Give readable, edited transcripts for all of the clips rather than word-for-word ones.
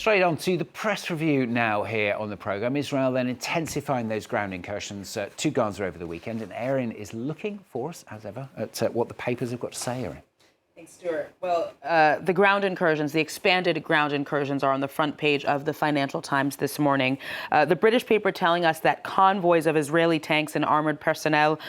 Straight on to the press review now here on the programme. Israel then intensifying those ground incursions to Gaza over the weekend. And Erin is looking for us, as ever, at what the papers have got to say, Erin. Thanks, Stuart. Well, the ground incursions, the expanded ground incursions are on the front page of the Financial Times this morning. The British paper telling us that convoys of Israeli tanks and armored personnel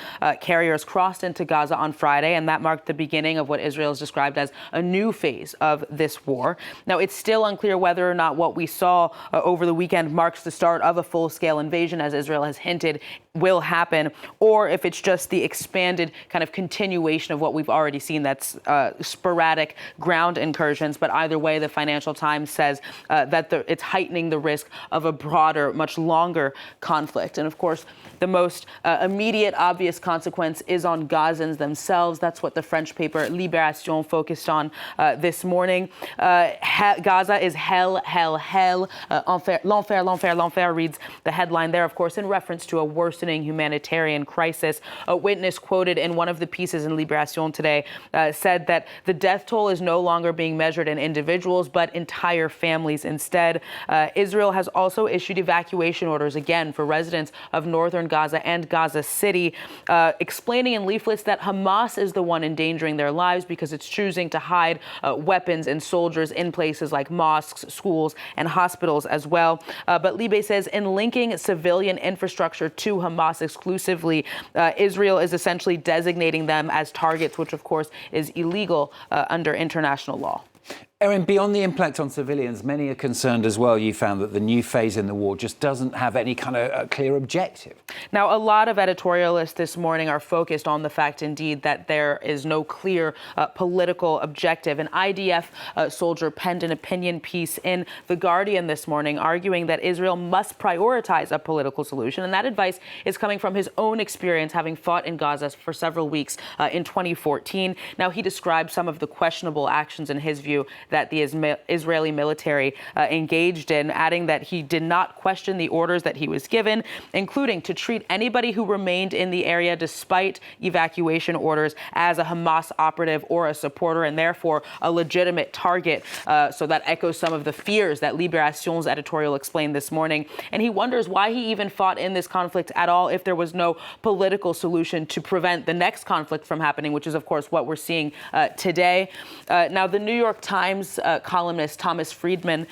carriers crossed into Gaza on Friday, and that marked the beginning of what Israel has described as a new phase of this war. Now, it's still unclear whether or not what we saw over the weekend marks the start of a full-scale invasion, as Israel has hinted will happen, or if it's just the expanded kind of continuation of what we've already seen, that's sporadic ground incursions. But either way, the Financial Times says that it's heightening the risk of a broader, much longer conflict. And of course, the most immediate, obvious consequence is on Gazans themselves. That's what the French paper Libération focused on this morning. Gaza is hell, hell, hell. L'enfer, l'enfer, l'enfer reads the headline there, of course, in reference to a worsening humanitarian crisis. A witness quoted in one of the pieces in Libération today said that the death toll is no longer being measured in individuals, but entire families instead. Israel has also issued evacuation orders, again, for residents of northern Gaza and Gaza City, explaining in leaflets that Hamas is the one endangering their lives because it's choosing to hide weapons and soldiers in places like mosques, schools, and hospitals as well. But Libé says in linking civilian infrastructure to Hamas exclusively, Israel is essentially designating them as targets, which of course is illegal under international law. Erin, beyond the impact on civilians, many are concerned as well. You found that the new phase in the war just doesn't have any kind of clear objective. Now, a lot of editorialists this morning are focused on the fact, indeed, that there is no clear political objective. An IDF soldier penned an opinion piece in The Guardian this morning, arguing that Israel must prioritize a political solution. And that advice is coming from his own experience, having fought in Gaza for several weeks in 2014. Now, he described some of the questionable actions, in his view, that the Israeli military engaged in, adding that he did not question the orders that he was given, including to treat anybody who remained in the area despite evacuation orders as a Hamas operative or a supporter, and therefore a legitimate target. So that echoes some of the fears that Libération's editorial explained this morning. And he wonders why he even fought in this conflict at all if there was no political solution to prevent the next conflict from happening, which is, of course, what we're seeing today. Now, the New York Times columnist Thomas Friedman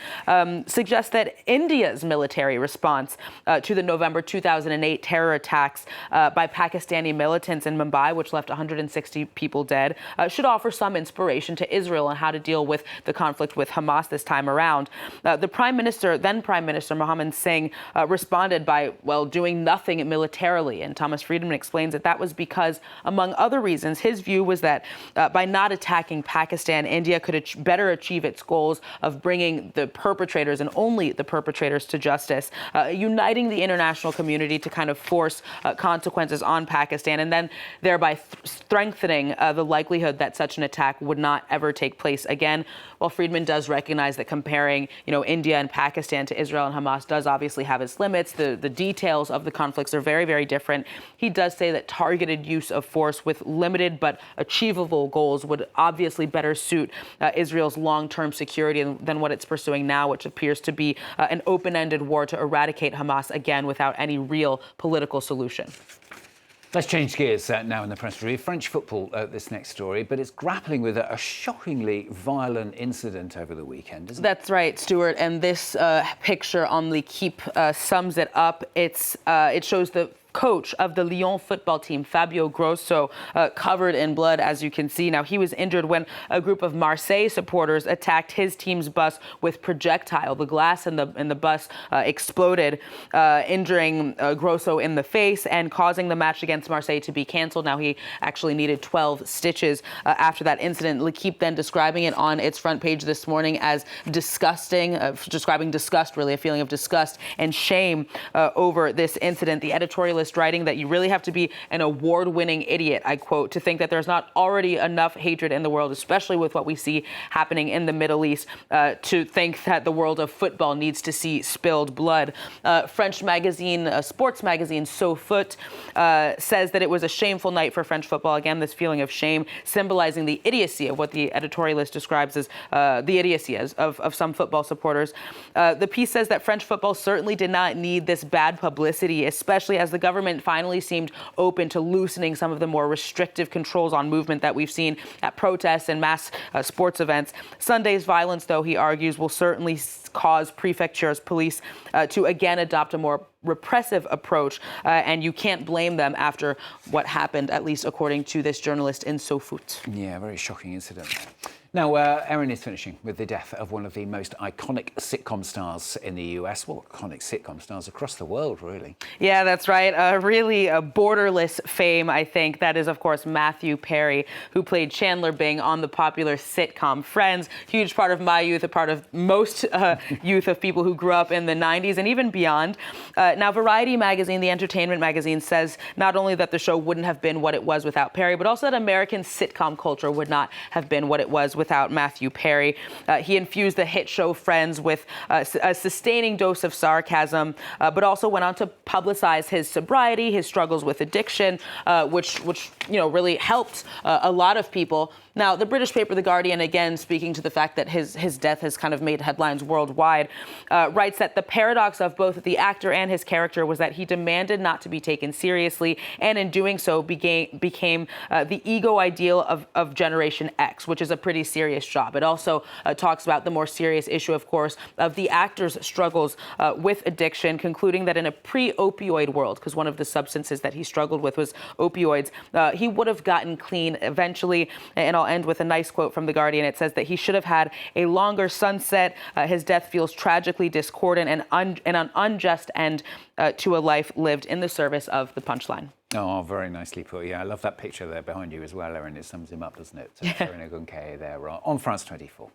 suggests that India's military response to the November 2008 terror attacks by Pakistani militants in Mumbai, which left 160 people dead, should offer some inspiration to Israel on how to deal with the conflict with Hamas this time around. The then Prime Minister Mohammed Singh responded by, doing nothing militarily. And Thomas Friedman explains that was because, among other reasons, his view was that by not attacking Pakistan, India could better achieve its goals of bringing the perpetrators and only the perpetrators to justice, uniting the international community to kind of force consequences on Pakistan, and then thereby strengthening the likelihood that such an attack would not ever take place again. While Friedman does recognize that comparing, India and Pakistan to Israel and Hamas does obviously have its limits. The details of the conflicts are very, very different. He does say that targeted use of force with limited but achievable goals would obviously better suit Israel's long-term security than what it's pursuing now, which appears to be an open-ended war to eradicate Hamas again without any real political solution. Let's change gears now in the press review. French football, this next story, but it's grappling with a shockingly violent incident over the weekend, isn't it? That's right, Stuart. And this picture on L'Equipe sums it up. It shows the coach of the Lyon football team, Fabio Grosso, covered in blood, as you can see. Now, he was injured when a group of Marseille supporters attacked his team's bus with projectile. The glass in the bus exploded, injuring Grosso in the face and causing the match against Marseille to be canceled. Now, he actually needed 12 stitches after that incident. L'Equipe then describing it on its front page this morning as disgusting, describing disgust, really, a feeling of disgust and shame over this incident. The editorialist editorialist writing that you really have to be an award-winning idiot, I quote, to think that there's not already enough hatred in the world, especially with what we see happening in the Middle East, to think that the world of football needs to see spilled blood. French magazine, sports magazine SoFoot, says that it was a shameful night for French football. Again, this feeling of shame symbolizing the idiocy of what the editorialist describes as the idiocy of some football supporters. The piece says that French football certainly did not need this bad publicity, especially as the government finally seemed open to loosening some of the more restrictive controls on movement that we've seen at protests and mass sports events. Sunday's violence, though, he argues, will certainly cause prefectures, police to again adopt a more repressive approach, and you can't blame them after what happened, at least according to this journalist in SoFoot. Yeah, very shocking incident. Now, Erin is finishing with the death of one of the most iconic sitcom stars in the US. Well, iconic sitcom stars across the world, really. Yeah, that's right. Really a borderless fame, I think. That is, of course, Matthew Perry, who played Chandler Bing on the popular sitcom Friends. Huge part of my youth, a part of most youth of people who grew up in the 90s and even beyond. Now, Variety magazine, the entertainment magazine, says not only that the show wouldn't have been what it was without Perry, but also that American sitcom culture would not have been what it was without Matthew Perry. He infused the hit show Friends with a sustaining dose of sarcasm, but also went on to publicize his sobriety, his struggles with addiction, which really helped a lot of people. Now, the British paper The Guardian, again speaking to the fact that his death has kind of made headlines worldwide, writes that the paradox of both the actor and his character was that he demanded not to be taken seriously, and in doing so became the ego ideal of Generation X, which is a pretty serious job. It also talks about the more serious issue, of course, of the actor's struggles with addiction, concluding that in a pre-opioid world, because one of the substances that he struggled with was opioids, he would have gotten clean eventually. And I'll end with a nice quote from The Guardian. It says that he should have had a longer sunset. His death feels tragically discordant and an unjust end to a life lived in the service of the punchline. Oh, very nicely put. Yeah, I love that picture there behind you as well, Erin. It sums him up, doesn't it? So, Erin Ogunke there on France 24.